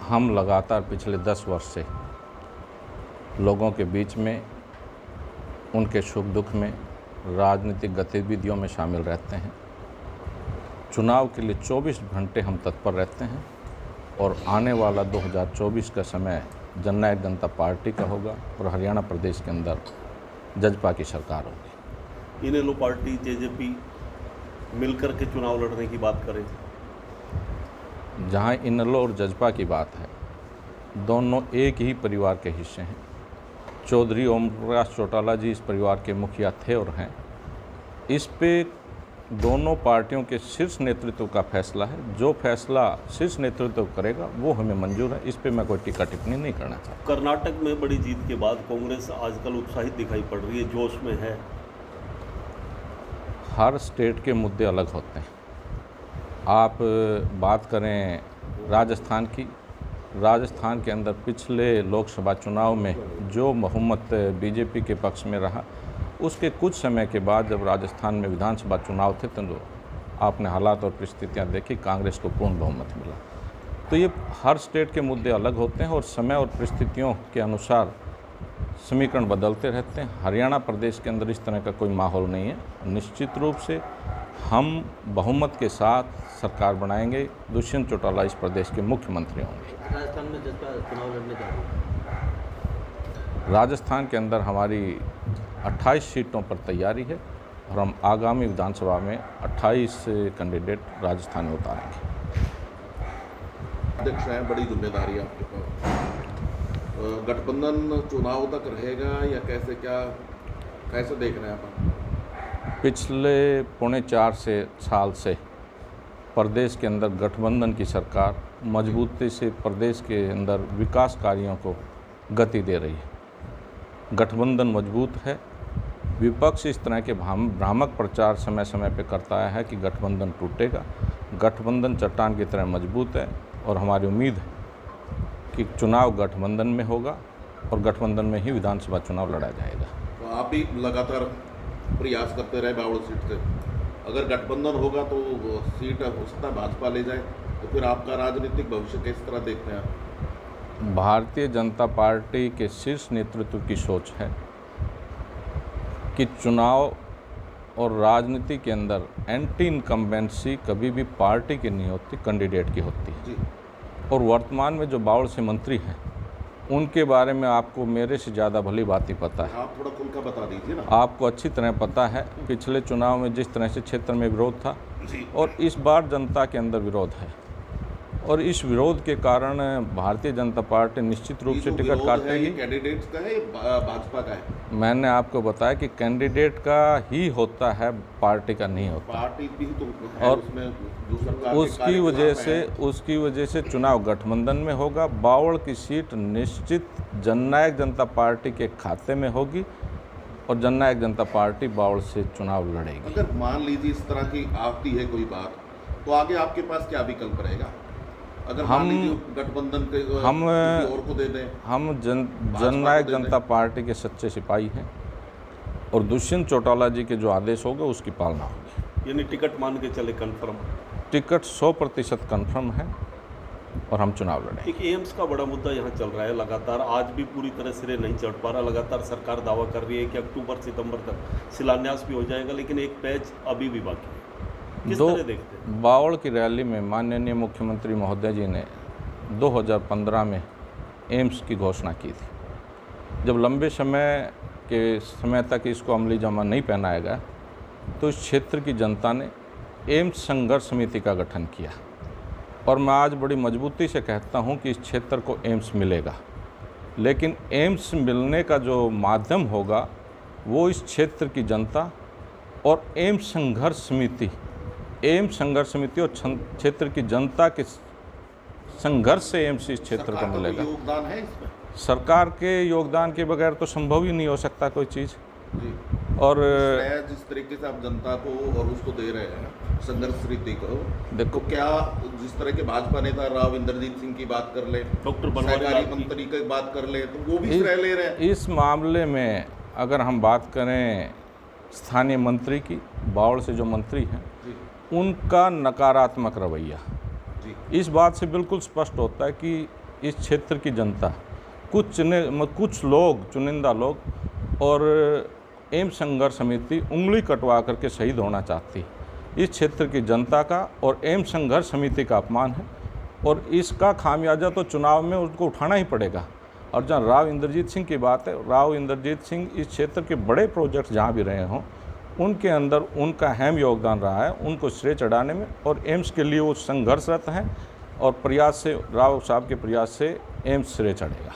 हम लगातार पिछले 10 वर्ष से लोगों के बीच में, उनके सुख दुख में, राजनीतिक गतिविधियों में शामिल रहते हैं। चुनाव के लिए 24 घंटे हम तत्पर रहते हैं और आने वाला 2024 का समय जननायक जनता पार्टी का होगा और हरियाणा प्रदेश के अंदर जजपा की सरकार होगी। इनेलो पार्टी जेजेपी मिलकर के चुनाव लड़ने की बात करें, जहां इनेलो और जजपा की बात है, दोनों एक ही परिवार के हिस्से हैं। चौधरी ओम प्रकाश चौटाला जी इस परिवार के मुखिया थे और हैं। इस पे दोनों पार्टियों के शीर्ष नेतृत्व का फैसला है। जो फैसला शीर्ष नेतृत्व करेगा वो हमें मंजूर है। इस पे मैं कोई टीका टिप्पणी नहीं करना चाहता। कर्नाटक में बड़ी जीत के बाद कांग्रेस आजकल उत्साहित दिखाई पड़ रही है, जोश में है। हर स्टेट के मुद्दे अलग होते हैं। आप बात करें राजस्थान की, राजस्थान के अंदर पिछले लोकसभा चुनाव में जो बहुमत बीजेपी के पक्ष में रहा, उसके कुछ समय के बाद जब राजस्थान में विधानसभा चुनाव थे तो आपने हालात और परिस्थितियां देखी, कांग्रेस को पूर्ण बहुमत मिला। तो ये हर स्टेट के मुद्दे अलग होते हैं और समय और परिस्थितियों के अनुसार समीकरण बदलते रहते हैं। हरियाणा प्रदेश के अंदर इस तरह का कोई माहौल नहीं है। निश्चित रूप से हम बहुमत के साथ सरकार बनाएंगे। दुष्यंत चौटाला इस प्रदेश के मुख्यमंत्री होंगे। राजस्थान में जजपा चुनाव लड़ने जा रही है। राजस्थान के अंदर हमारी 28 सीटों पर तैयारी है और हम आगामी विधानसभा में 28 कैंडिडेट राजस्थान में उतारेंगे। अध्यक्ष हैं, बड़ी जिम्मेदारी आपके पास। गठबंधन चुनाव तक रहेगा या कैसे देख रहे हैं आप? पिछले 3.25 साल से प्रदेश के अंदर गठबंधन की सरकार मजबूती से प्रदेश के अंदर विकास कार्यों को गति दे रही है। गठबंधन मजबूत है। विपक्ष इस तरह के भ्रामक प्रचार समय समय पर करता है कि गठबंधन टूटेगा। गठबंधन चट्टान की तरह मजबूत है और हमारी उम्मीद है कि चुनाव गठबंधन में होगा और गठबंधन में ही विधानसभा चुनाव लड़ा जाएगा। तो आप भी लगातार प्रयास करते रहे बावड़ सीट से। अगर गठबंधन होगा तो सीट हो सकता है भाजपा ले जाए, तो फिर आपका राजनीतिक भविष्य किस तरह देखते हैं आप? भारतीय जनता पार्टी के शीर्ष नेतृत्व की सोच है कि चुनाव और राजनीति के अंदर एंटी इनकम्बेंसी कभी भी पार्टी की नहीं होती, कैंडिडेट की होती है। जी। और वर्तमान में जो बावड़ से मंत्री हैं उनके बारे में आपको मेरे से ज़्यादा भली भांति पता है। आप थोड़ा खुल कर बता दीजिए ना। आपको अच्छी तरह पता है पिछले चुनाव में जिस तरह से क्षेत्र में विरोध था जी। और इस बार जनता के अंदर विरोध है और इस विरोध के कारण भारतीय जनता पार्टी निश्चित रूप से टिकट काटेगी। कैंडिडेट्स का है या भाजपा का है? मैंने आपको बताया कि कैंडिडेट का ही होता है, पार्टी का नहीं होता। पार्टी भी तो है और उसमें जो सरकार उसकी वजह से चुनाव गठबंधन में होगा। बावड़ की सीट निश्चित जननायक जनता पार्टी के खाते में होगी और जननायक जनता पार्टी बावड़ से चुनाव लड़ेगी। अगर मान लीजिए इस तरह की आती है कोई बात, तो आगे आपके पास क्या विकल्प रहेगा? अगर मान लीजिए गठबंधन के किसी और को दे दें। हम जननायक जनता पार्टी के सच्चे सिपाही हैं और दुष्यंत चौटाला जी के जो आदेश होगा उसकी पालना होगी। यानी टिकट मान के चले कंफर्म? टिकट 100% कंफर्म है और हम चुनाव लड़ेंगे। एक एम्स का बड़ा मुद्दा यहाँ चल रहा है लगातार, आज भी पूरी तरह सिरे नहीं चढ़ पा रहा। लगातार सरकार दावा कर रही है कि अक्टूबर सितंबर तक शिलान्यास भी हो जाएगा, लेकिन एक पैच अभी भी बाकी है। किस तरह देखते हैं? बावड़ की रैली में माननीय मुख्यमंत्री महोदय जी ने 2015 में एम्स की घोषणा की थी। जब लंबे समय तक इसको अमली जामा नहीं पहनाया गया तो इस क्षेत्र की जनता ने एम्स संघर्ष समिति का गठन किया और मैं आज बड़ी मजबूती से कहता हूं कि इस क्षेत्र को एम्स मिलेगा। लेकिन एम्स मिलने का जो माध्यम होगा वो इस क्षेत्र की जनता और एम्स संघर्ष समिति और क्षेत्र की जनता के संघर्ष से एम्स इस क्षेत्र को मिलेगा। योगदान है इसमें? सरकार के योगदान के बगैर तो संभव ही नहीं हो सकता कोई चीज़। और जिस तरीके से आप जनता को और उसको दे रहे हैं संघर्ष समिति को, देखो क्या जिस तरह के भाजपा नेता राव इंद्रजीत सिंह की बात कर ले, डॉक्टर सहकारी मंत्री की बात कर ले, तो वो भी श्रेय ले रहे हैं। इस मामले में अगर हम बात करें स्थानीय मंत्री की, बावड़ से जो मंत्री हैं उनका नकारात्मक रवैया इस बात से बिल्कुल स्पष्ट होता है कि इस क्षेत्र की जनता, कुछ लोग, चुनिंदा लोग और एम्स संघर्ष समिति उंगली कटवा करके शहीद होना चाहती है। इस क्षेत्र की जनता का और एम्स संघर्ष समिति का अपमान है और इसका खामियाजा तो चुनाव में उनको उठाना ही पड़ेगा। और जहाँ राव इंद्रजीत सिंह की बात है, राव इंद्रजीत सिंह इस क्षेत्र के बड़े प्रोजेक्ट्स जहाँ भी रहे हों उनके अंदर उनका अहम योगदान रहा है, उनको श्रेय चढ़ाने में, और एम्स के लिए वो संघर्षरत हैं और प्रयास से, राव साहब के प्रयास से एम्स श्रेय चढ़ेगा।